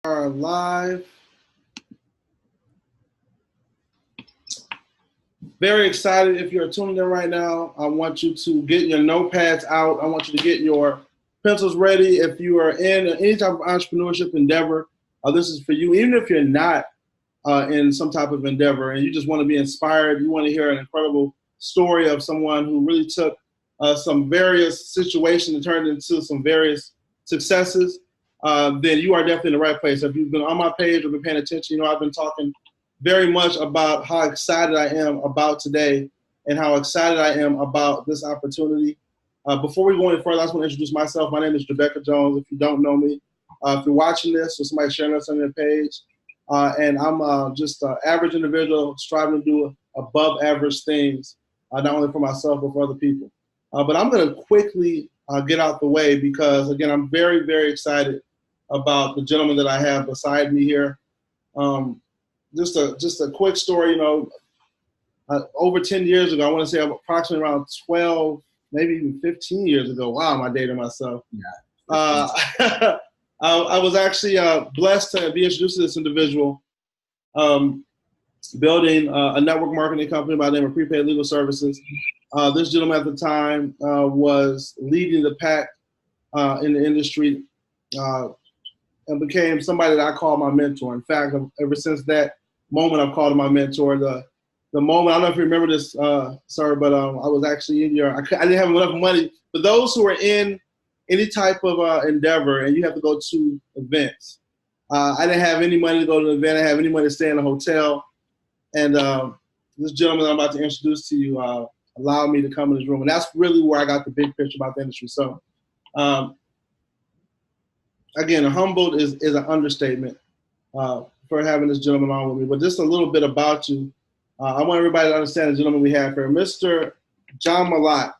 Are live. Very excited. If you're tuning in right now, I want you to get your notepads out. I want you to get your pencils ready. If you are in any type of entrepreneurship endeavor, this is for you. Even if you're not in some type of endeavor and you just want to be inspired, you want to hear an incredible story of someone who really took some various situations and turned into some various successes, then you are definitely in the right place. If you've been on my page or been paying attention, you know I've been talking very much about how excited I am about today and how excited I am about this opportunity. Before we go any further, I just want to introduce myself. My name is Jaabecca Jones. If you don't know me, if you're watching this or somebody sharing this on their page, and I'm just an average individual striving to do above average things, not only for myself but for other people. But I'm going to quickly get out the way because, again, I'm very, very excited about the gentleman that I have beside me here. Just a quick story, over 10 years ago, I want to say approximately around 12, maybe even 15 years ago. Wow, I'm dating myself. Yeah. I was actually blessed to be introduced to this individual, building a network marketing company by the name of Prepaid Legal Services. This gentleman at the time was leading the pack in the industry and became somebody that I call my mentor. In fact, ever since that moment, I've called him my mentor. The moment, I don't know if you remember this, sir, but I was actually in I didn't have enough money. For those who are in any type of endeavor and you have to go to events, I didn't have any money to go to an event. I didn't have any money to stay in a hotel. And this gentleman I'm about to introduce to you allowed me to come in his room. And that's really where I got the big picture about the industry. So, again, humbled is an understatement for having this gentleman on with me. But just a little bit about you. I want everybody to understand the gentleman we have here. Mr. John Malott,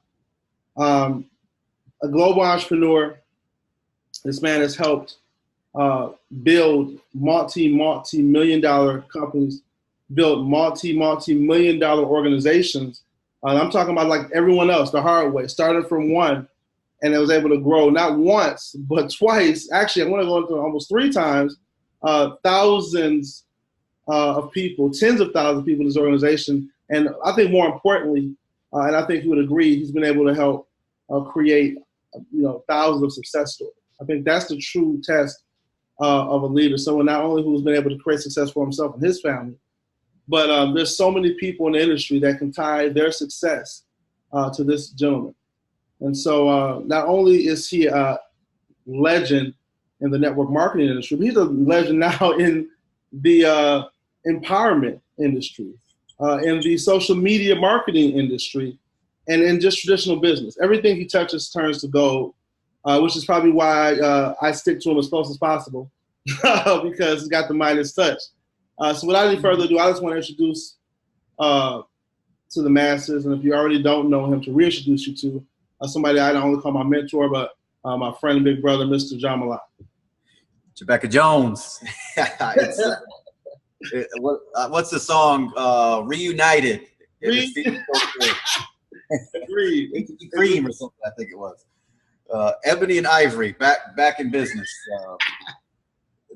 a global entrepreneur. This man has helped build multi-million dollar companies, build multi-million dollar organizations. I'm talking about like everyone else, the hard way, started from one and it was able to grow not once, but twice. Actually, I'm going to go into almost 3 times, thousands of people, tens of thousands of people in this organization. And I think more importantly, and I think you would agree, he's been able to help create, thousands of success stories. I think that's the true test of a leader. Someone not only who's been able to create success for himself and his family, but there's so many people in the industry that can tie their success to this gentleman. And so not only is he a legend in the network marketing industry, but he's a legend now in the empowerment industry, in the social media marketing industry, and in just traditional business. Everything he touches turns to gold, which is probably why I stick to him as close as possible because he's got the Midas touch. So without any further ado, I just want to introduce to the masses, and if you already don't know him, to reintroduce you to somebody I not only call my mentor, but my friend and big brother, Mr. John Malott. Jaabecca Jones. What's the song? Reunited. Cream or something, I think it was. Ebony and Ivory, back in business.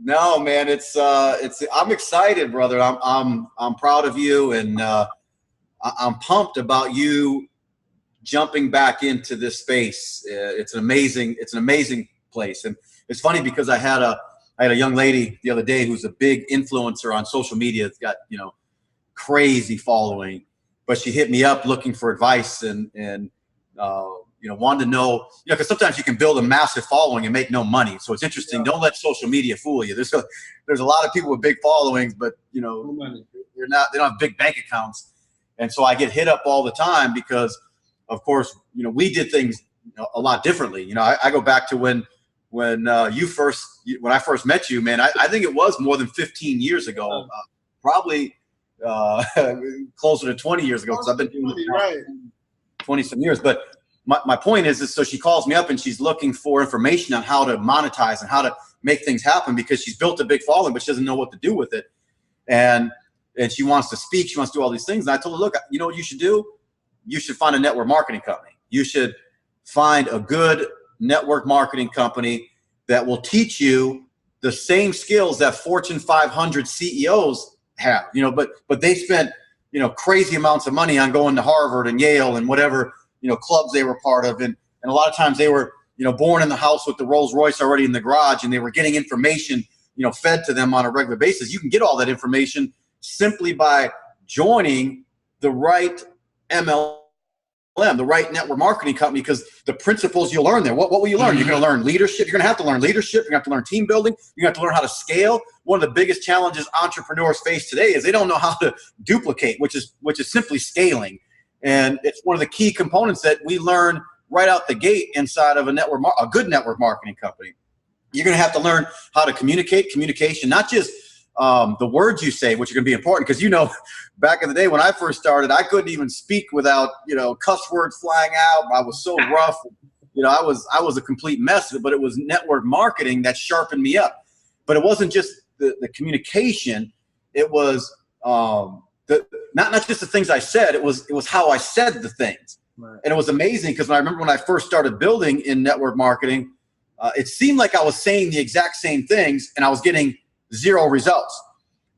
No, man, it's I'm excited, brother. I'm proud of you, and I'm pumped about you jumping back into this space. It's an amazing place. And it's funny because I had a young lady the other day who's a big influencer on social media. It's got, crazy following, but she hit me up looking for advice and wanted to know, because sometimes you can build a massive following and make no money. So it's interesting. Yeah. Don't let social media fool you. There's a lot of people with big followings, but they don't have big bank accounts. And so I get hit up all the time because, of course, we did things a lot differently. I go back to when I first met you, man. I think it was more than 15 years ago, probably closer to 20 years ago, because I've been doing this 20 some years. But my point is so she calls me up and she's looking for information on how to monetize and how to make things happen because she's built a big following, but she doesn't know what to do with it. And she wants to speak. She wants to do all these things. And I told her, look, you know what you should do? You should find a network marketing company. You should find a good network marketing company that will teach you the same skills that Fortune 500 CEOs have, you know, but they spent, you know, crazy amounts of money on going to Harvard and Yale and whatever, you know, clubs they were part of. And a lot of times they were, you know, born in the house with the Rolls Royce already in the garage, and they were getting information, you know, fed to them on a regular basis. You can get all that information simply by joining the right MLM, the right network marketing company, because the principles you'll learn there. What will you learn? You're going to learn leadership. You're going to have to learn leadership. You're going to have to learn team building. You're going to have to learn how to scale. One of the biggest challenges entrepreneurs face today is they don't know how to duplicate, which is simply scaling. And it's one of the key components that we learn right out the gate inside of a good network marketing company. You're going to have to learn how to communication, not just the words you say, which are going to be important. Because, you know, back in the day when I first started, I couldn't even speak without, you know, cuss words flying out. I was so rough. You know, I was a complete mess. But it was network marketing that sharpened me up. But it wasn't just the communication. It was not just the things I said. It was how I said the things. Right. And it was amazing because I remember when I first started building in network marketing, it seemed like I was saying the exact same things and I was getting zero results.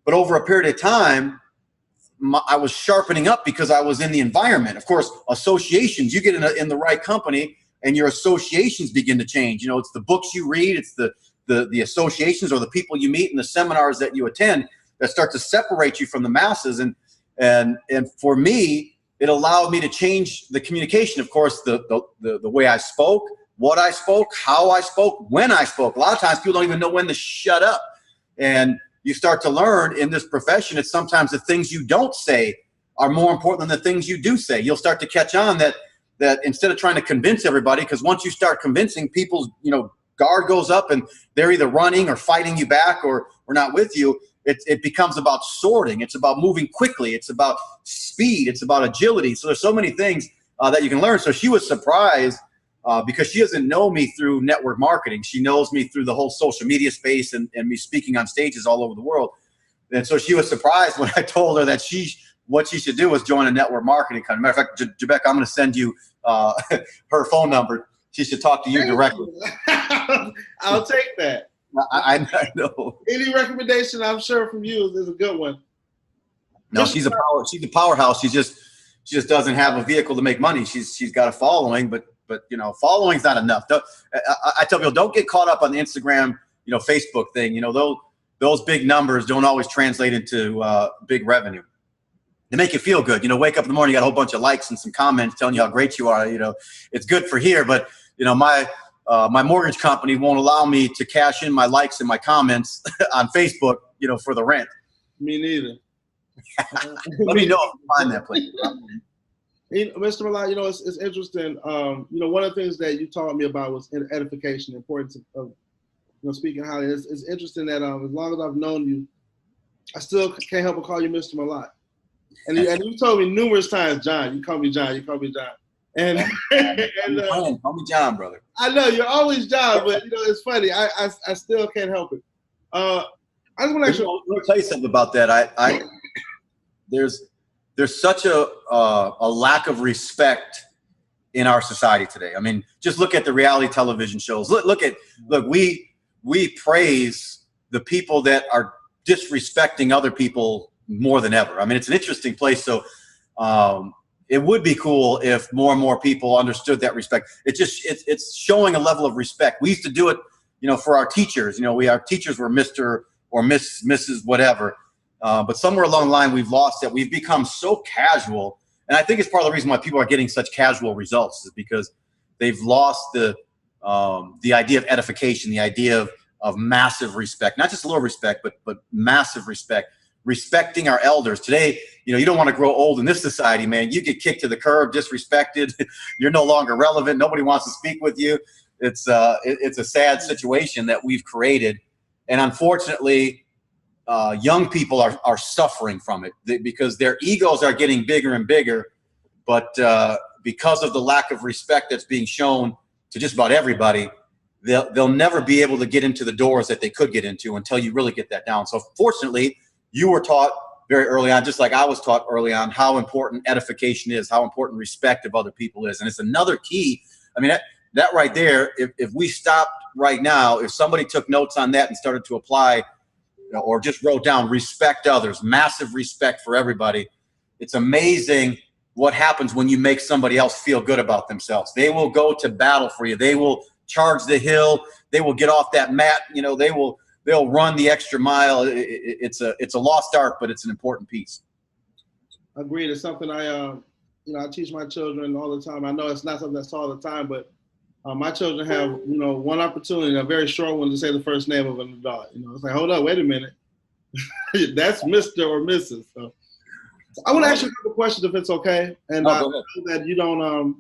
But over a period of time, I was sharpening up because I was in the environment. Of course, associations, you get in the right company and your associations begin to change. You know, it's the books you read, it's the associations or the people you meet and the seminars that you attend that start to separate you from the masses. And for me, it allowed me to change the communication. Of course, the way I spoke, what I spoke, how I spoke, when I spoke. A lot of times people don't even know when to shut up. And you start to learn in this profession, it's sometimes the things you don't say are more important than the things you do say. You'll start to catch on that instead of trying to convince everybody, because once you start convincing, people's, you know, guard goes up and they're either running or fighting you back or not with you. It becomes about sorting. It's about moving quickly. It's about speed. It's about agility. So there's so many things that you can learn. So she was surprised because she doesn't know me through network marketing. She knows me through the whole social media space and me speaking on stages all over the world. And so she was surprised when I told her that what she should do was join a network marketing company. Matter of fact, Jaabecca, I'm going to send you her phone number. She should talk to you directly. I'll take that. I know. Any recommendation, I'm sure, from you is a good one. No, she's a powerhouse. She just doesn't have a vehicle to make money. She's got a following, but you know, following's not enough. I tell people, don't get caught up on the Instagram, you know, Facebook thing. You know, those big numbers don't always translate into big revenue. They make you feel good. You know, wake up in the morning, you got a whole bunch of likes and some comments telling you how great you are. You know, it's good for here, but you know, my mortgage company won't allow me to cash in my likes and my comments on Facebook, you know, for the rent. Me neither. Let me know if you find that place. Mr. Malott, you know, it's interesting. You know, one of the things that you taught me about was edification, the importance of you know, speaking highly. It's interesting that as long as I've known you, I still can't help but call you Mr. Malott. And you told me numerous times, John. You call me John. You call me John. And call me John, brother. I know you're always John, but you know it's funny. I still can't help it. I just want to actually let me tell you something about that. There's such a lack of respect in our society today. I mean, just look at the reality television shows. Look, we praise the people that are disrespecting other people more than ever. I mean, it's an interesting place. So it would be cool if more and more people understood that respect. It's showing a level of respect. We used to do it, you know, for our teachers. You know, our teachers were Mr. or Mrs. whatever. But somewhere along the line, we've lost that. We've become so casual. And I think it's part of the reason why people are getting such casual results is because they've lost the idea of edification, the idea of massive respect, not just a little respect, but massive respect. Respecting our elders. Today, you know, you don't want to grow old in this society, man. You get kicked to the curb, disrespected. You're no longer relevant. Nobody wants to speak with you. It's a sad situation that we've created. And unfortunately, young people are suffering from it because their egos are getting bigger and bigger. But because of the lack of respect that's being shown to just about everybody, they'll never be able to get into the doors that they could get into until you really get that down. So fortunately, you were taught very early on, just like I was taught early on, how important edification is, how important respect of other people is. And it's another key. I mean, that right there, if we stopped right now, if somebody took notes on that and started to apply, or just wrote down respect others, massive respect for everybody, it's amazing what happens when you make somebody else feel good about themselves. They will go to battle for you. They will charge the hill. They will get off that mat. They'll run the extra mile. It's a lost art, but it's an important piece. Agreed. It's something I teach my children all the time. I know it's not something that's taught all the time, but my children have, one opportunity, a very short one, to say the first name of an adult. It's like, hold up, wait a minute. That's Mr. or Mrs. So I want to ask you a couple questions if it's okay. And I know that you don't, I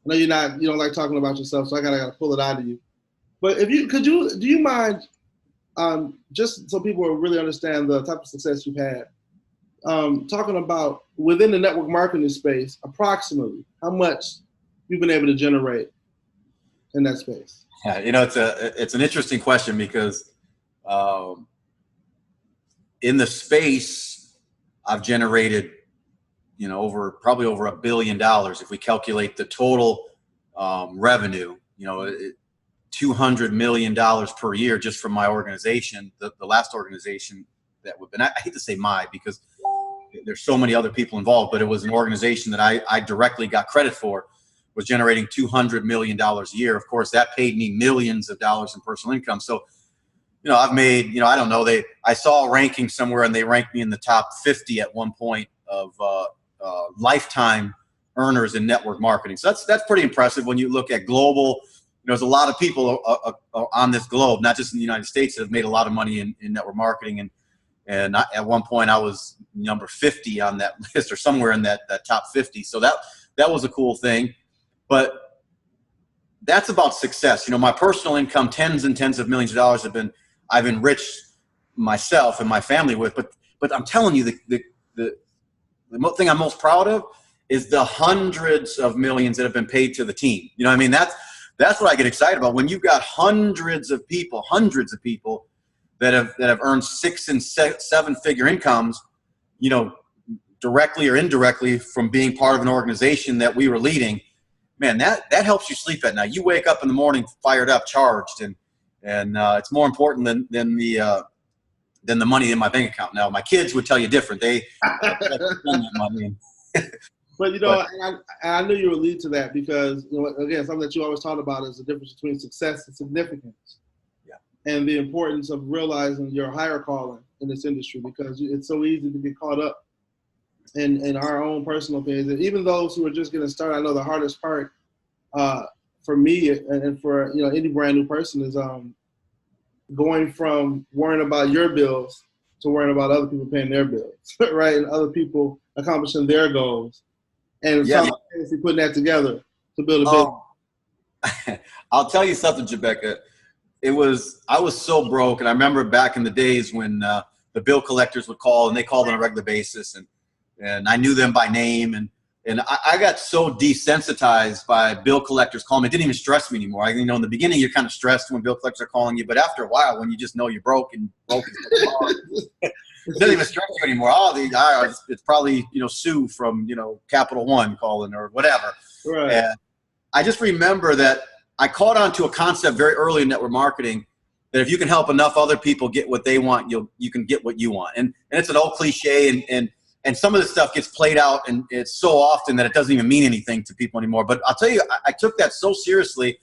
know you don't like talking about yourself, so I gotta pull it out of you. But do you mind, just so people will really understand the type of success you've had, talking about within the network marketing space, approximately how much you've been able to generate in that space? Yeah, it's an interesting question because in the space I've generated, probably over $1 billion if we calculate the total revenue. $200 million per year just from my organization, the last organization and I hate to say because there's so many other people involved, but it was an organization that I directly got credit for, was generating $200 million a year. Of course, that paid me millions of dollars in personal income. So, I've made, I don't know, I saw a ranking somewhere and they ranked me in the top 50 at one point of lifetime earners in network marketing. So that's pretty impressive when you look at global. There's a lot of people on this globe, not just in the United States, that have made a lot of money in network marketing. And at one point I was number 50 on that list, or somewhere in that top 50. So that was a cool thing. But that's about success. My personal income, tens and tens of millions of dollars I've enriched myself and my family with. But I'm telling you, the thing I'm most proud of is the hundreds of millions that have been paid to the team. You know what I mean? That's what I get excited about. When you've got hundreds of people that have earned 6 and 7 figure incomes, directly or indirectly from being part of an organization that we were leading, man, that helps you sleep at night. You wake up in the morning fired up, charged, and it's more important than the money in my bank account. Now, my kids would tell you different. They spend that money. But I knew you would lead to that because again, something that you always talk about is the difference between success and significance. And the importance of realizing your higher calling in this industry, because it's so easy to get caught up in our own personal things. And even those who are just getting started, I know the hardest part for me and for any brand new person is going from worrying about your bills to worrying about other people paying their bills, right? And other people accomplishing their goals, and simultaneously putting that together to build a business. I'll tell you something, Jaabecca. I was so broke, and I remember back in the days when the bill collectors would call, and they called on a regular basis, and I knew them by name, and I got so desensitized by bill collectors calling me. It didn't even stress me anymore. In the beginning you're kind of stressed when bill collectors are calling you, but after a while, when you just know you're broke is it doesn't even stress you anymore. It's probably Sue from Capital One calling or whatever. Right. And I just remember that I caught on to a concept very early in network marketing that if you can help enough other people get what they want, you can get what you want. And it's an old cliche, and some of this stuff gets played out, and it's so often that it doesn't even mean anything to people anymore. But I'll tell you, I took that so seriously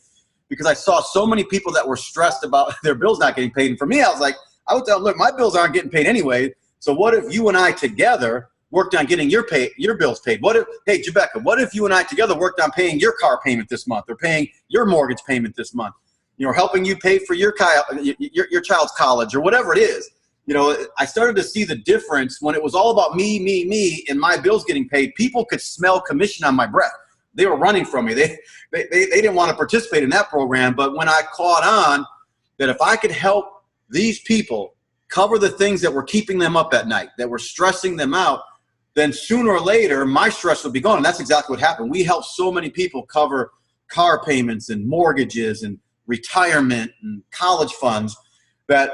because I saw so many people that were stressed about their bills not getting paid. And for me, I would tell them, look, my bills aren't getting paid anyway. So what if you and I together worked on getting your bills paid? Hey, Jaabecca, what if you and I together worked on paying your car payment this month, or paying your mortgage payment this month, helping you pay for your child's college, or whatever it is. I started to see the difference when it was all about me, and my bills getting paid. People could smell commission on my breath. They were running from me. They didn't want to participate in that program. But when I caught on that if I could help these people cover the things that were keeping them up at night, that were stressing them out, then sooner or later my stress would be gone. And that's exactly what happened. We helped so many people cover car payments and mortgages and retirement and college funds that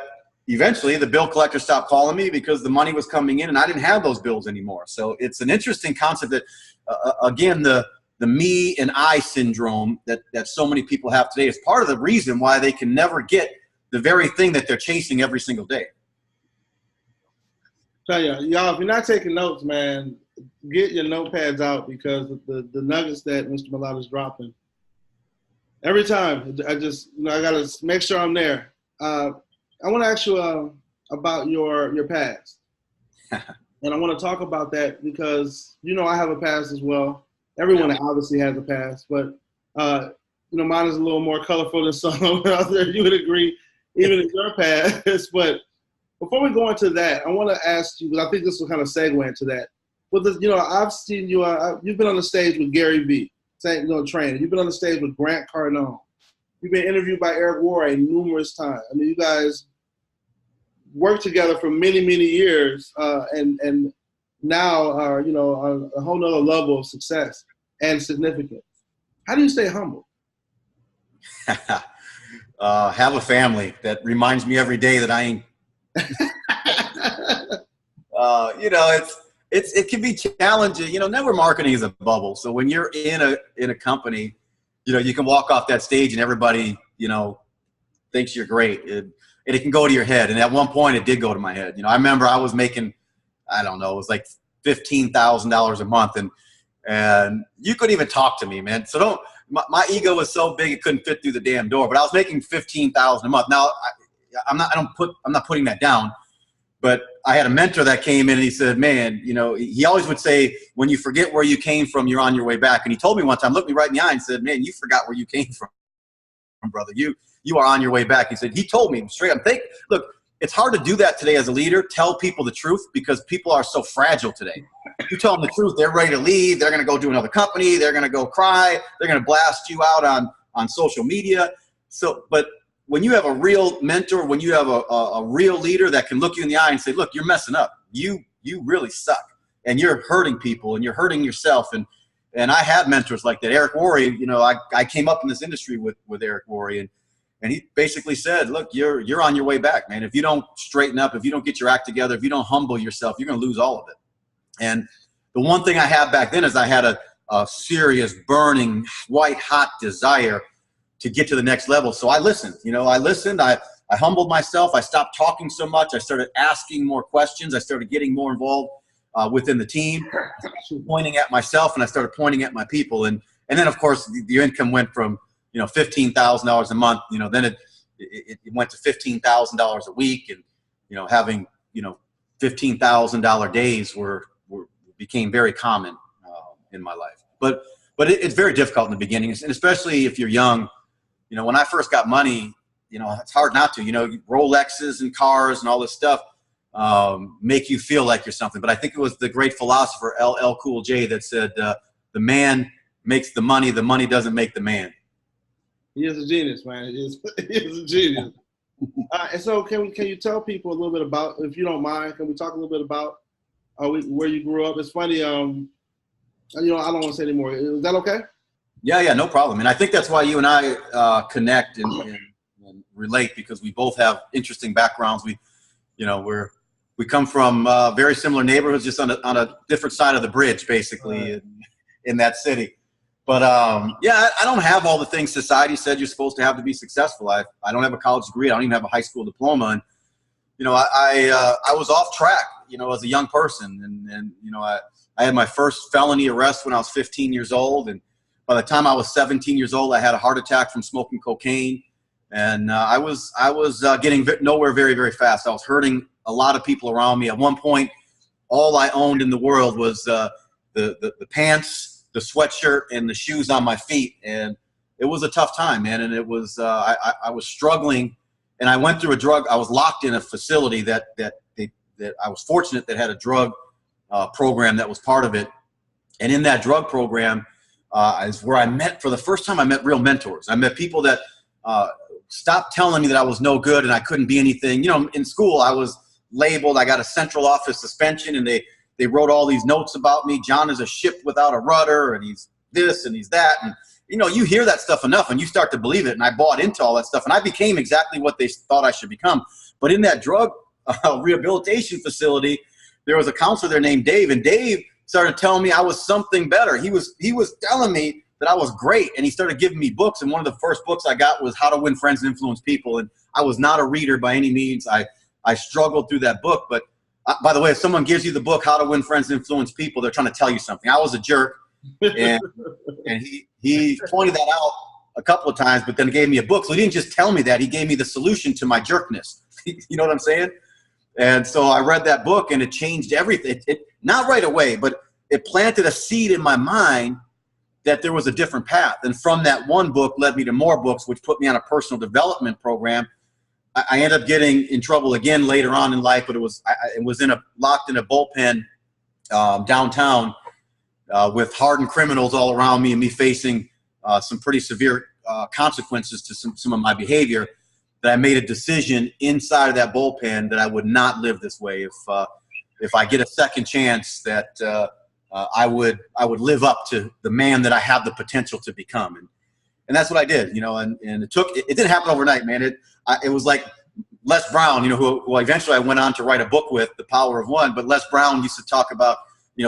eventually the bill collector stopped calling me because the money was coming in and I didn't have those bills anymore. So it's an interesting concept that, again, the the me and I syndrome that so many people have today is part of the reason why they can never get the very thing that they're chasing every single day. Tell y'all, if you're not taking notes, man, get your notepads out, because the nuggets that Mr. Malott is dropping every time, I just, I gotta make sure I'm there. I want to ask you about your past, and I want to talk about that because I have a past as well. Everyone obviously has a past, but mine is a little more colorful than some out there. You would agree, even in your past, but. Before we go into that, I want to ask you, because I think this will kind of segue into that. But I've seen you. You've been on the stage with Gary Vee, trainer. You've been on the stage with Grant Cardone. You've been interviewed by Eric Worre numerous times. I mean, you guys worked together for many, many years, and now are on a whole nother level of success and significance. How do you stay humble? Have a family that reminds me every day that I ain't. It can be challenging. Network marketing is a bubble. So when you're in a company, you can walk off that stage and everybody, thinks you're great. And it can go to your head. And at one point it did go to my head. I remember I was making, I don't know, it was like $15,000 a month. And you couldn't even talk to me, man. So my ego was so big it couldn't fit through the damn door, but I was making $15,000 a month. Now I'm not putting that down, but I had a mentor that came in and he said, man, he always would say, when you forget where you came from, you're on your way back. And he told me one time, looked me right in the eye and said, man, you forgot where you came from, brother. You are on your way back. He told me straight up, look, it's hard to do that today as a leader, tell people the truth, because people are so fragile today. You tell them the truth, they're ready to leave. They're going to go do another company. They're going to go cry. They're going to blast you out on social media. But when you have a real mentor, when you have a real leader that can look you in the eye and say, look, you're messing up. You really suck. And you're hurting people and you're hurting yourself. And I had mentors like that. Eric Worre, I came up in this industry with Eric Worre, and he basically said, look, you're on your way back, man. If you don't straighten up, if you don't get your act together, if you don't humble yourself, you're going to lose all of it. And the one thing I had back then is I had a serious, burning, white-hot desire to get to the next level. So I listened. I humbled myself. I stopped talking so much. I started asking more questions. I started getting more involved within the team, pointing at myself, and I started pointing at my people. And then, of course, the income went from $15,000 a month. Then it went to $15,000 a week, and having $15,000 days became very common in my life. But it's very difficult in the beginning, and especially if you're young. When I first got money, it's hard not to. Rolexes and cars and all this stuff make you feel like you're something. But I think it was the great philosopher LL Cool J that said, the man makes the money doesn't make the man. He is a genius, man. He is a genius. And so can you tell people a little bit about, if you don't mind, can we talk a little bit about where you grew up? It's funny, I don't want to say anymore. Is that okay? Yeah, no problem. And I think that's why you and I connect and relate, because we both have interesting backgrounds. We come from very similar neighborhoods, just on a different side of the bridge, basically, in that city. But I don't have all the things society said you're supposed to have to be successful. I don't have a college degree. I don't even have a high school diploma. And I was off track, as a young person, and I had my first felony arrest when I was 15 years old, and by the time I was 17 years old, I had a heart attack from smoking cocaine, and I was getting nowhere very, very fast. I was hurting a lot of people around me. At one point, all I owned in the world was the pants, the sweatshirt, and the shoes on my feet, and it was a tough time, man. And it was I was struggling, and I went through I was locked in a facility that I was fortunate that had a drug program that was part of it, and in that drug program is where for the first time I met real mentors. I met people that stopped telling me that I was no good and I couldn't be anything. In school I was labeled, I got a central office suspension, and they wrote all these notes about me. John is a ship without a rudder, and he's this and he's that. And you hear that stuff enough and you start to believe it. And I bought into all that stuff, and I became exactly what they thought I should become. But in that drug rehabilitation facility, there was a counselor there named Dave, and Dave started telling me I was something better. He was telling me that I was great, and he started giving me books. And one of the first books I got was How to Win Friends and Influence People. And I was not a reader by any means. I struggled through that book. But by the way, if someone gives you the book How to Win Friends and Influence People, they're trying to tell you something. I was a jerk, and he pointed that out a couple of times, but then gave me a book. So he didn't just tell me that. He gave me the solution to my jerkness. You know what I'm saying? And so I read that book, and it changed everything. It not right away, but it planted a seed in my mind that there was a different path. And from that one book led me to more books, which put me on a personal development program. I ended up getting in trouble again later on in life, but it was locked in a bullpen downtown with hardened criminals all around me, and me facing some pretty severe consequences to some of my behavior. That I made a decision inside of that bullpen that I would not live this way. If I get a second chance, that I would live up to the man that I have the potential to become. And that's what I did, and it didn't happen overnight, man. It was like Les Brown, who eventually I went on to write a book with, The Power of One. But Les Brown used to talk about,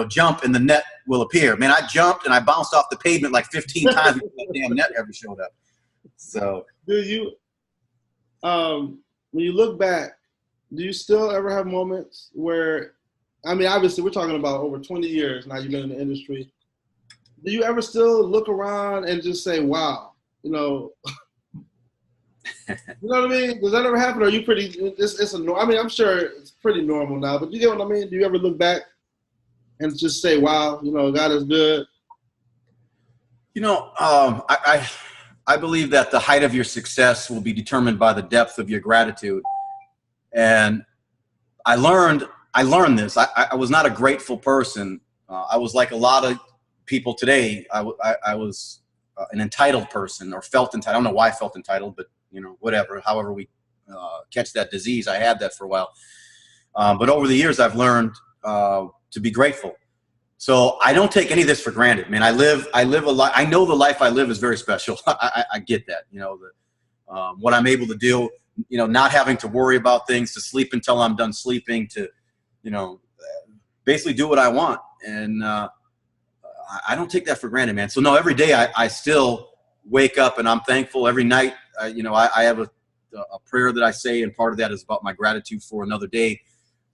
jump and the net will appear. Man, I jumped and I bounced off the pavement like 15 times before that damn net ever showed up. So, when you look back, do you still ever have moments where, obviously we're talking about over 20 years now you've been in the industry. Do you ever still look around and just say, wow, you know what I mean? Does that ever happen? Or are you pretty, I'm sure it's pretty normal now, but you get what I mean? Do you ever look back and just say, wow, God is good? I believe that the height of your success will be determined by the depth of your gratitude. And I learned this. I was not a grateful person. I was like a lot of people today. I was an entitled person, or felt entitled. I don't know why I felt entitled, but whatever. However we catch that disease, I had that for a while. But over the years, I've learned to be grateful. So I don't take any of this for granted, man. I live a life. I know the life I live is very special. I get that, what I'm able to do, not having to worry about things, to sleep until I'm done sleeping, to, basically do what I want. And I don't take that for granted, man. So no, every day I still wake up and I'm thankful. Every night, I have a prayer that I say, and part of that is about my gratitude for another day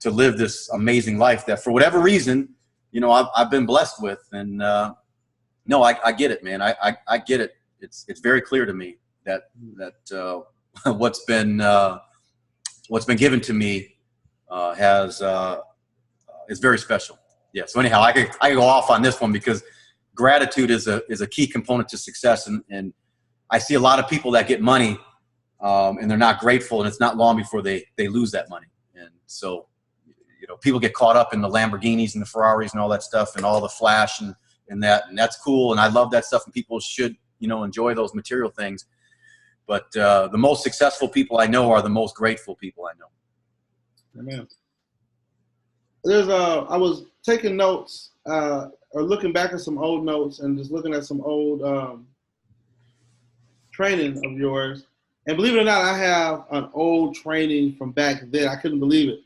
to live this amazing life that for whatever reason, I've been blessed with. And no, I get it, man. I get it. It's very clear to me that what's been given to me is very special. Yeah. So anyhow, I could go off on this one because gratitude is a key component to success. And I see a lot of people that get money and they're not grateful, and it's not long before they lose that money. And so, people get caught up in the Lamborghinis and the Ferraris and all that stuff and all the flash and that's cool. And I love that stuff, and people should, enjoy those material things. But the most successful people I know are the most grateful people I know. Amen. I was taking notes or looking back at some old notes and just looking at some old training of yours. And believe it or not, I have an old training from back then. I couldn't believe it.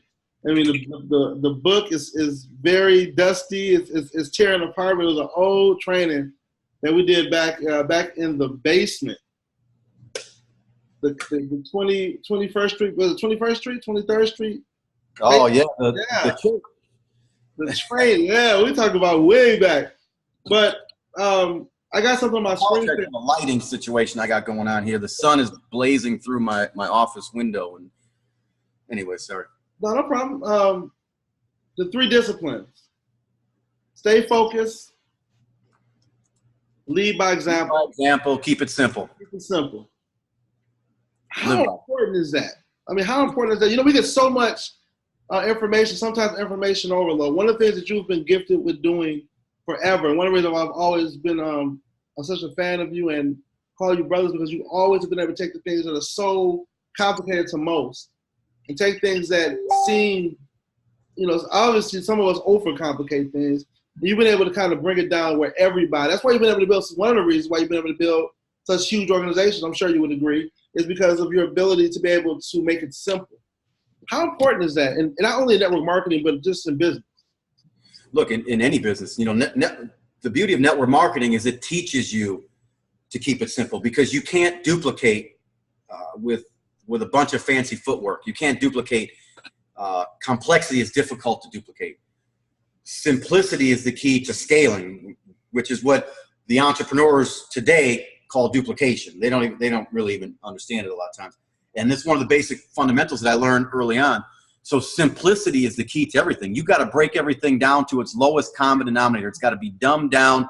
The book is very dusty. It's tearing apart. But it was an old training that we did back in the basement. The 21st Street, was it 21st Street, 23rd Street? Oh yeah, the training. Yeah, we talk about way back. But I got something on my screen. The lighting situation I got going on here. The sun is blazing through my office window. And anyway, sorry. No problem. The 3 disciplines: stay focused, lead by example. Keep it simple. Keep it simple. How important is that? How important is that? We get so much information, sometimes information overload. One of the things that you've been gifted with doing forever, and one of the reasons I've always been I'm such a fan of you and call you brothers, because you always have been able to take the things that are so complicated to most and take things that seem, obviously some of us overcomplicate things. And you've been able to kind of bring it down where everybody, that's why you've been able to build, one of the reasons why you've been able to build such huge organizations, I'm sure you would agree, is because of your ability to be able to make it simple. How important is that? And not only in network marketing, but just in business. look, in any business, the beauty of network marketing is it teaches you to keep it simple, because you can't duplicate with a bunch of fancy footwork. You can't duplicate. Complexity is difficult to duplicate. Simplicity is the key to scaling, which is what the entrepreneurs today call duplication. They don't really even understand it a lot of times. And this is one of the basic fundamentals that I learned early on. So simplicity is the key to everything. You got to break everything down to its lowest common denominator. It's got to be dumbed down.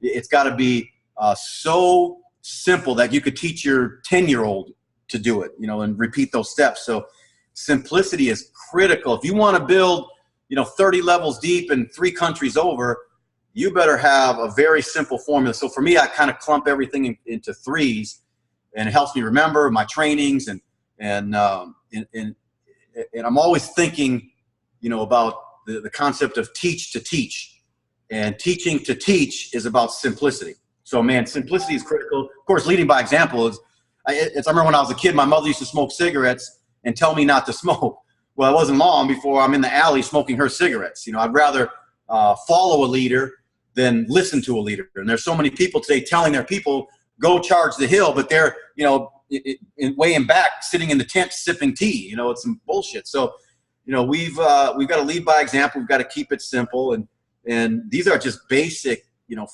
It's got to be so simple that you could teach your 10-year-old to do it, and repeat those steps. So simplicity is critical. If you want to build, 30 levels deep and 3 countries over, you better have a very simple formula. So for me, I kind of clump everything into 3s, and it helps me remember my trainings, and I'm always thinking, about the concept of teach to teach, and teaching to teach is about simplicity. So man, simplicity is critical. Of course, leading by example is, I remember when I was a kid, my mother used to smoke cigarettes and tell me not to smoke. Well, it wasn't long before I'm in the alley smoking her cigarettes. I'd rather follow a leader than listen to a leader. And there's so many people today telling their people, go charge the hill, but they're, way in back, sitting in the tent, sipping tea. It's some bullshit. So, we've got to lead by example. We've got to keep it simple. And these are just basic,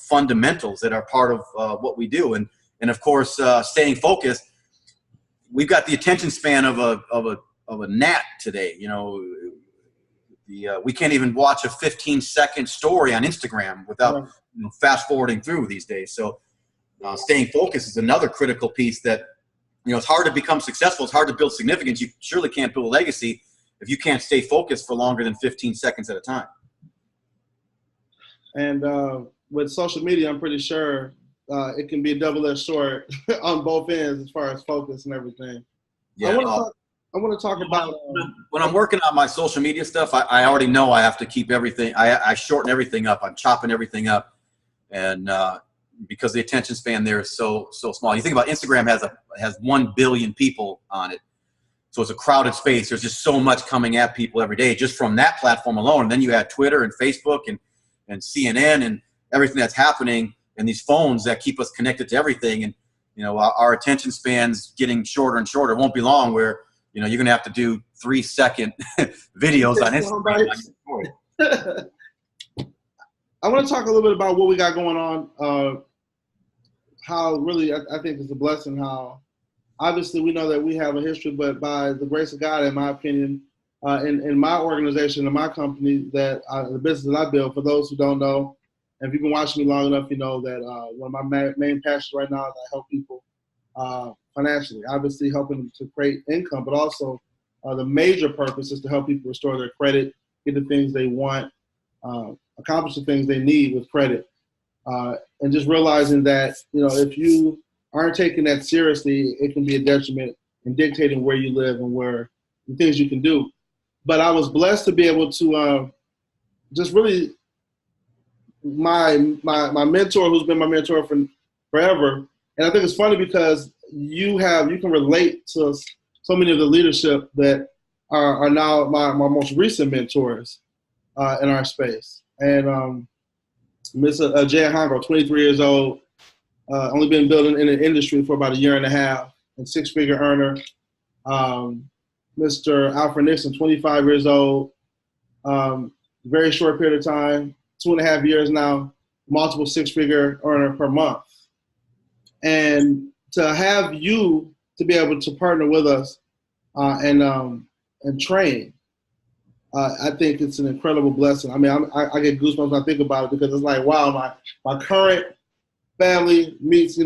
fundamentals that are part of what we do. And of course, staying focused. We've got the attention span of a gnat today. We can't even watch a 15-second story on Instagram without fast forwarding through these days. So staying focused is another critical piece that, it's hard to become successful. It's hard to build significance. You surely can't build a legacy if you can't stay focused for longer than 15 seconds at a time. And with social media, I'm pretty sure it can be a double-edged sword on both ends as far as focus and everything. Yeah, I want to talk about when I'm working on my social media stuff. I already know I have to keep everything. I shorten everything up. I'm chopping everything up, and because the attention span there is so small. You think about Instagram has 1 billion people on it, so it's a crowded space. There's just so much coming at people every day just from that platform alone. And then you add Twitter and Facebook and CNN and everything that's happening, and these phones that keep us connected to everything. And our attention span's getting shorter and shorter. It won't be long where you're going to have to do 3-second videos on Instagram. I want to talk a little bit about what we got going on. How really, I think it's a blessing how obviously we know that we have a history, but by the grace of God, in my opinion, in my organization, in my company, that the business that I build, for those who don't know, and if you've been watching me long enough, you know that one of my main passions right now is I help people financially, obviously helping them to create income, but also the major purpose is to help people restore their credit, get the things they want, accomplish the things they need with credit. And just realizing that, if you aren't taking that seriously, it can be a detriment in dictating where you live and where the things you can do. But I was blessed to be able to just really, my mentor, who's been my mentor for forever. And I think it's funny because you can relate to so many of the leadership that are now my most recent mentors in our space. And Mr. Jay Hongo, 23 years old, only been building in the industry for about 1.5 years, and 6-figure earner. Mr. Alfred Nixon, 25 years old, very short period of time, 2.5 years now, multiple 6-figure earner per month. And to have you to be able to partner with us and train, I think it's an incredible blessing. I mean, I get goosebumps when I think about it, because it's like, wow, my current family meets,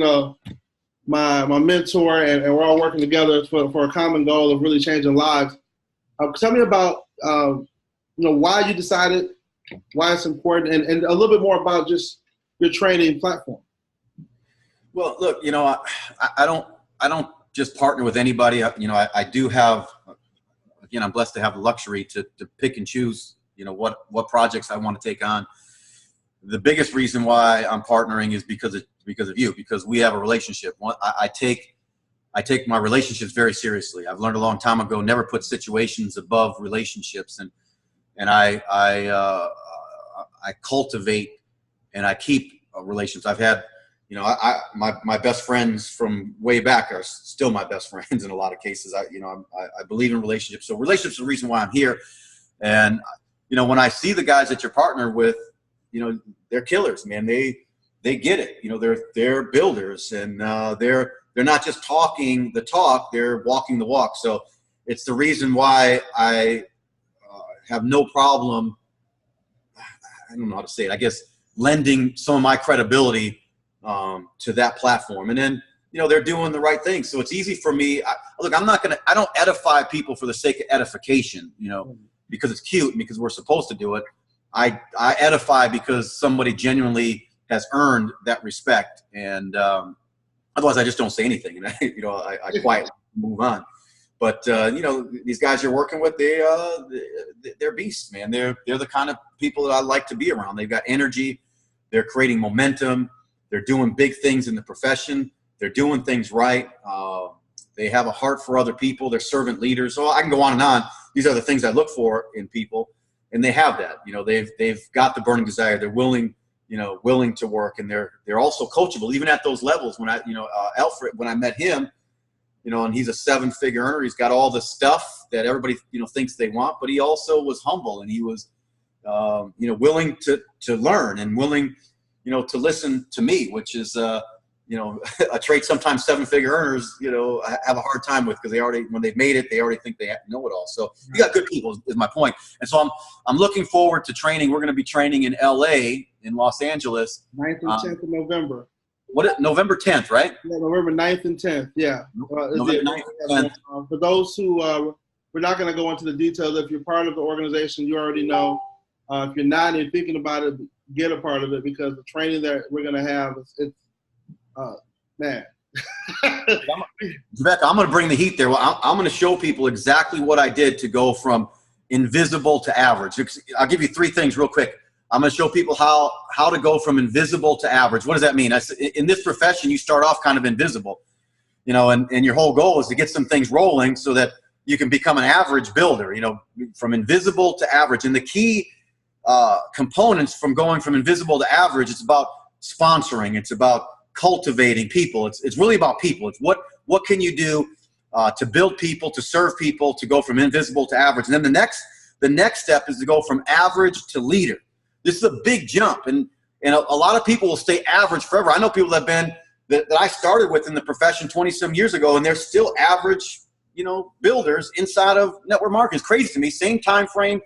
my mentor, and we're all working together for a common goal of really changing lives. Tell me about, why you decided, why it's important, and a little bit more about just your training platform. Well, look, I don't just partner with anybody. I do have, again, I'm blessed to have the luxury to pick and choose, what projects I want to take on. The biggest reason why I'm partnering is because of you, because we have a relationship. I take my relationships very seriously. I've learned a long time ago, never put situations above relationships. And I I cultivate and I keep relationships. I've had, my best friends from way back are still my best friends in a lot of cases. I believe in relationships. So relationships are the reason why I'm here. And, when I see the guys that you're partnered with, they're killers, man. They get it. They're builders, and they're not just talking the talk, they're walking the walk. So it's the reason why I have no problem, I don't know how to say it, I guess, lending some of my credibility to that platform. And then, they're doing the right thing. So it's easy for me. I don't edify people for the sake of edification, because it's cute and because we're supposed to do it. I edify because somebody genuinely has earned that respect. And otherwise I just don't say anything. And I quietly move on. But, these guys you're working with, they're beasts, man. They're the kind of people that I like to be around. They've got energy. They're creating momentum. They're doing big things in the profession. They're doing things right. They have a heart for other people. They're servant leaders. So I can go on and on. These are the things I look for in people, and they have that. They've got the burning desire. They're willing to work, and they're also coachable, even at those levels. When Alfred, when I met him, and he's a 7-figure earner. He's got all the stuff that everybody, thinks they want, but he also was humble, and he was, willing to learn and willing, to listen to me, which is, a trait sometimes 7-figure earners, have a hard time with, because when they've made it, they already think they know it all. So you got good people is my point. And so I'm looking forward to training. We're going to be training in LA, in Los Angeles. 9th and 10th of November. November 10th, right? Yeah, November 9th and 10th. Yeah. November 9th and 10th. For those who, we're not going to go into the details. If you're part of the organization, you already know. If you're not and you're thinking about it, get a part of it, because the training that we're going to have, man. Jaabecca, I'm going to bring the heat there. Well, I'm going to show people exactly what I did to go from invisible to average. I'll give you 3 things real quick. I'm going to show people how to go from invisible to average. What does that mean? In this profession, you start off kind of invisible, and your whole goal is to get some things rolling so that you can become an average builder, from invisible to average. And the key components from going from invisible to average, it's about sponsoring. It's about cultivating people. It's really about people. It's what can you do to build people, to serve people, to go from invisible to average. And then the next step is to go from average to leader. This is a big jump, and a lot of people will stay average forever. I know people that I started with in the profession 20-some years ago, and they're still average, builders inside of network marketing. It's crazy to me. Same time frame,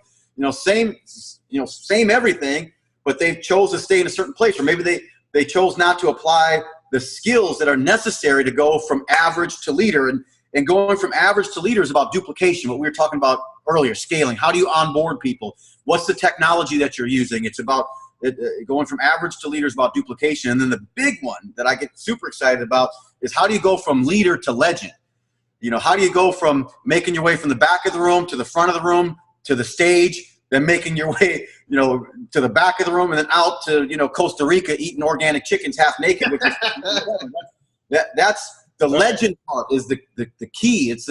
same everything, but they've chose to stay in a certain place, or maybe they chose not to apply the skills that are necessary to go from average to leader. And going from average to leader is about duplication, what we were talking about earlier, scaling. How do you onboard people? What's the technology that you're using? It's about going from average to leader is about duplication. And then the big one that I get super excited about is how do you go from leader to legend? How do you go from making your way from the back of the room to the front of the room to the stage, then making your way, to the back of the room and then out to, Costa Rica eating organic chickens half naked, which is that's the legend part is the key. It's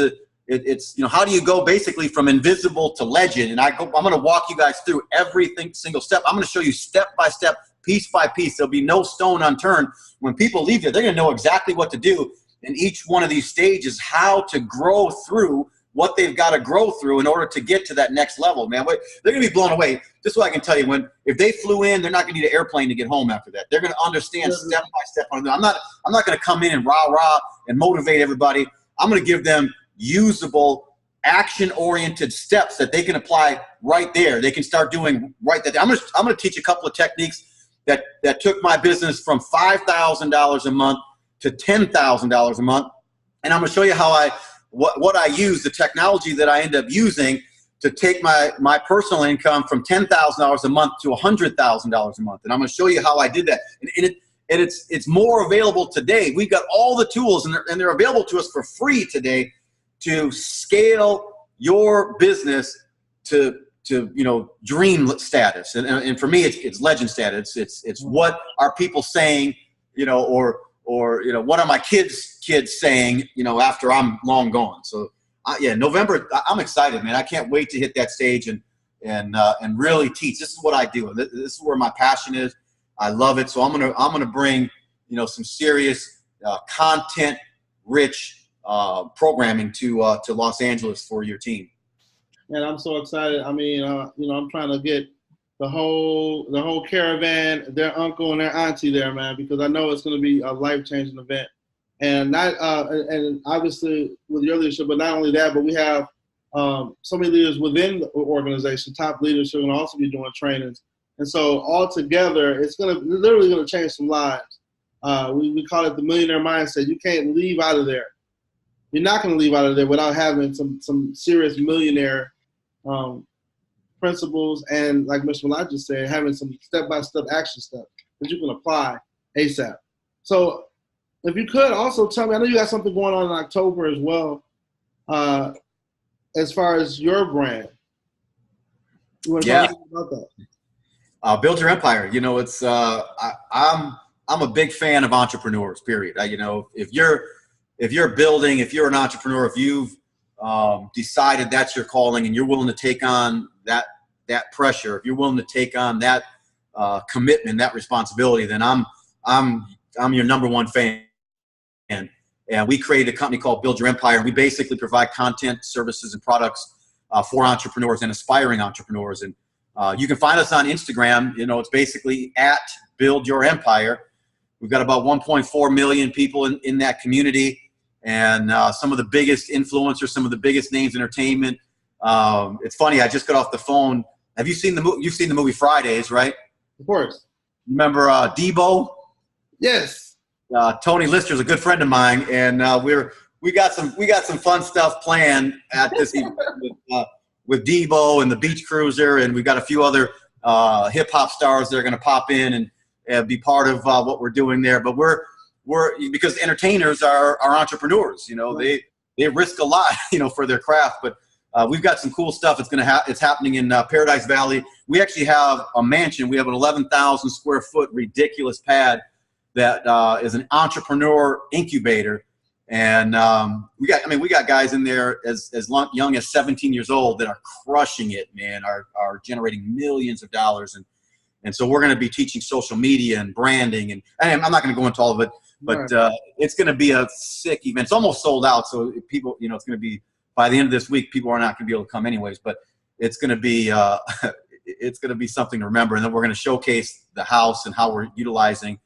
how do you go basically from invisible to legend? And I'm going to walk you guys through everything, single step. I'm going to show you step by step, piece by piece. There'll be no stone unturned. When people leave there, they're going to know exactly what to do in each one of these stages, how to grow through what they've got to grow through in order to get to that next level, man. They're going to be blown away. This is what I can tell you. If they flew in, they're not going to need an airplane to get home after that. They're going to understand step by step. I'm not going to come in and rah-rah and motivate everybody. I'm going to give them usable, action-oriented steps that they can apply right there. They can start doing right there. I'm going to teach a couple of techniques that took my business from $5,000 a month to $10,000 a month. And I'm going to show you how what I use, the technology that I end up using to take my personal income from $10,000 a month to $100,000 a month. And I'm going to show you how I did that. And it's more available today. We've got all the tools, and they're available to us for free today to scale your business to dream status. And for me, it's legend status. It's what are people saying, or what are my kids saying, after I'm long gone. So yeah, November, I'm excited, man. I can't wait to hit that stage. And and really teach. This is what I do. This is where my passion is. I love it. So I'm gonna bring some serious content rich programming to Los Angeles for your team. And I'm so excited. I mean, I'm trying to get the whole caravan, their uncle and their auntie there, man, because I know it's going to be a life-changing event. And and obviously with your leadership, but not only that, but we have so many leaders within the organization, top leaders who are going to also be doing trainings. And so all together, it's literally going to change some lives. We call it the millionaire mindset. You can't leave out of there. You're not going to leave out of there without having some serious millionaire principles, and like Mr. Malott just said, having some step-by-step action steps that you can apply ASAP. So if you could also tell me, I know you got something going on in October as well, as far as your brand. You want to talk about that? Build your empire. It's I'm a big fan of entrepreneurs, period. If you're building, if you're an entrepreneur, if you've decided that's your calling and you're willing to take on that pressure, if you're willing to take on that commitment, that responsibility, then I'm your number one fan. And we created a company called Build Your Empire. And we basically provide content, services, and products for entrepreneurs and aspiring entrepreneurs. And you can find us on Instagram. It's basically at Build Your Empire. We've got about 1.4 million people in that community. And some of the biggest influencers, some of the biggest names in entertainment. It's funny, I just got off the phone. Have you seen the movie? You've seen the movie Fridays, right? Of course. Remember Debo? Yes. Tony Lister's a good friend of mine, and we got some fun stuff planned at this event with Debo and the Beach Cruiser, and we've got a few other hip hop stars that are going to pop in and be part of what we're doing there. But we're because entertainers are entrepreneurs. They risk a lot, for their craft. But we've got some cool stuff. It's happening in Paradise Valley. We actually have a mansion. We have an 11,000 square foot ridiculous pad that is an entrepreneur incubator. And we got guys in there as young as 17 years old that are crushing it, man, are generating millions of dollars. And so we're going to be teaching social media and branding. And I'm not going to go into all of it, but it's going to be a sick event. It's almost sold out. So people, it's going to be, by the end of this week, people are not going to be able to come anyways, but it's going to be, it's going to be something to remember. And then we're going to showcase the house and how we're utilizing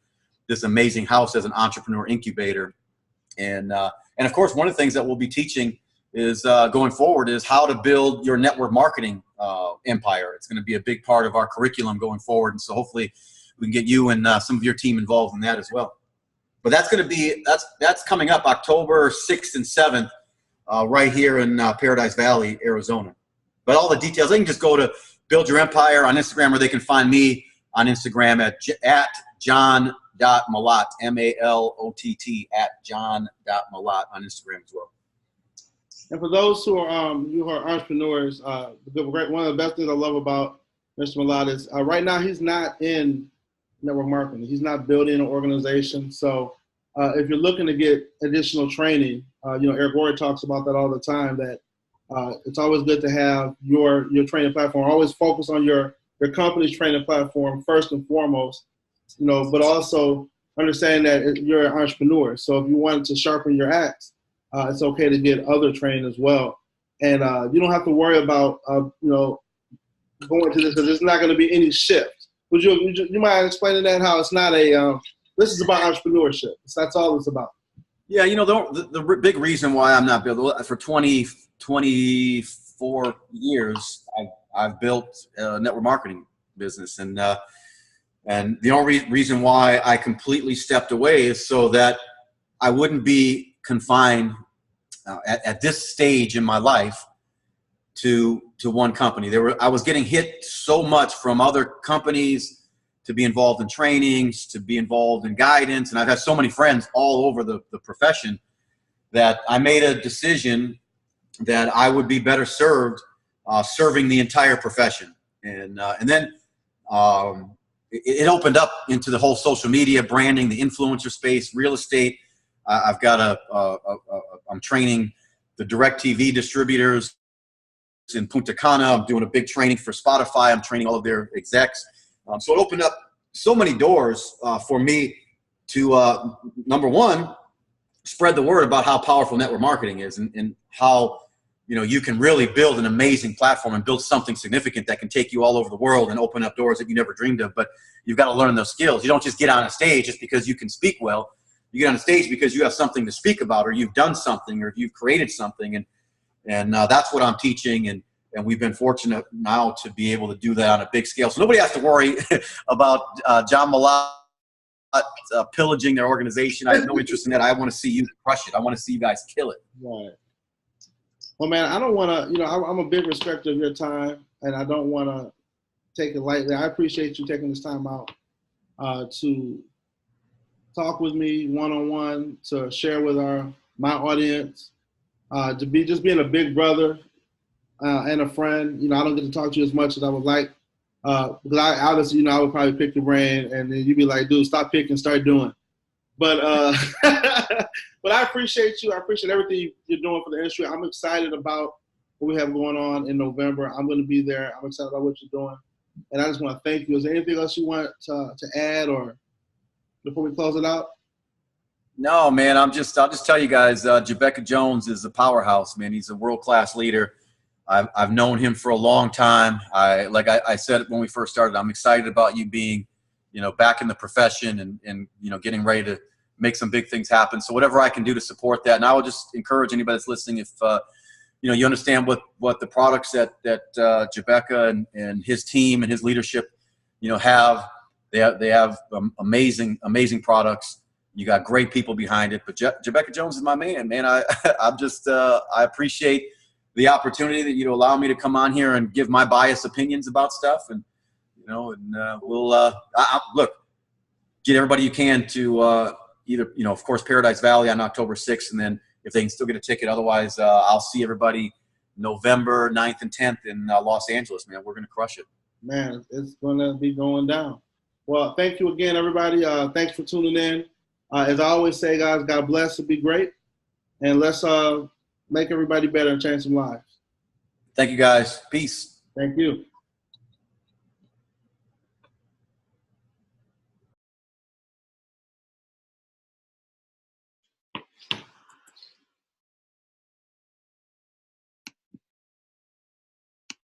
this amazing house as an entrepreneur incubator. And of course, one of the things that we'll be teaching is going forward is how to build your network marketing empire. It's going to be a big part of our curriculum going forward. And so hopefully we can get you and some of your team involved in that as well. But that's coming up October 6th and 7th right here in Paradise Valley, Arizona. But all the details, they can just go to Build Your Empire on Instagram, or they can find me on Instagram at John.Malott, M-A-L-O-T-T, at John.Malott on Instagram as well. And for those who are entrepreneurs, one of the best things I love about Mr. Malott is right now he's not in network marketing. He's not building an organization. So if you're looking to get additional training, Eric Rory talks about that all the time, that it's always good to have your training platform. Always focus on your company's training platform first and foremost, but also understand that you're an entrepreneur. So if you want to sharpen your axe, it's okay to get other training as well. And you don't have to worry about, going to this, because there's not going to be any shift. Would you mind explaining that, how it's not this is about entrepreneurship. That's all it's about. Yeah, the big reason why I'm not building, for 24 years, I've built a network marketing business. And the only reason why I completely stepped away is so that I wouldn't be confined at this stage in my life to one company. I was getting hit so much from other companies to be involved in trainings, to be involved in guidance. And I've had so many friends all over the profession that I made a decision that I would be better served serving the entire profession. And then it opened up into the whole social media, branding, the influencer space, real estate. I've got I'm training the direct TV distributors in Punta Cana. I'm doing a big training for Spotify. I'm training all of their execs. So it opened up so many doors for me to, number one, spread the word about how powerful network marketing is, and how, you know, you can really build an amazing platform and build something significant that can take you all over the world and open up doors that you never dreamed of. But you've got to learn those skills. You don't just get on a stage just because you can speak well. You get on a stage because you have something to speak about, or you've done something, or you've created something. And that's what I'm teaching. And we've been fortunate now to be able to do that on a big scale. So nobody has to worry about John Malott pillaging their organization. I have no interest in that. I want to see you crush it. I want to see you guys kill it. Right. Well, man, I don't want to, you know, I'm a big respecter of your time, and I don't want to take it lightly. I appreciate you taking this time out to talk with me one-on-one, to share with my audience, to be just being a big brother and a friend. You know, I don't get to talk to you as much as I would like, because I obviously, you know, I would probably pick your brain, and then you'd be like, dude, stop picking, start doing. But but I appreciate you. I appreciate everything you're doing for the industry. I'm excited about what we have going on in November. I'm going to be there. I'm excited about what you're doing. And I just want to thank you. Is there anything else you want to add, or before we close it out? No, man, I'll just tell you guys, Jaabecca Jones is a powerhouse, man. He's a world-class leader. I've known him for a long time. Like I said when we first started, I'm excited about you being, you know, back in the profession and you know, getting ready to make some big things happen. So whatever I can do to support that. And I would just encourage anybody that's listening, if you know, you understand what the products that Jaabecca and his team and his leadership, you know, have. They have amazing products. You got great people behind it. But Jaabecca Jones is my man. I'm just I appreciate the opportunity that you allow me to come on here and give my biased opinions about stuff. And you know, and we'll look, get everybody you can to either, you know, of course, Paradise Valley on October 6th, and then if they can still get a ticket. Otherwise, I'll see everybody November 9th and 10th in Los Angeles, man. We're going to crush it. Man, it's going to be going down. Well, thank you again, everybody. Thanks for tuning in. As I always say, guys, God bless and be great. And let's make everybody better and change some lives. Thank you, guys. Peace. Thank you.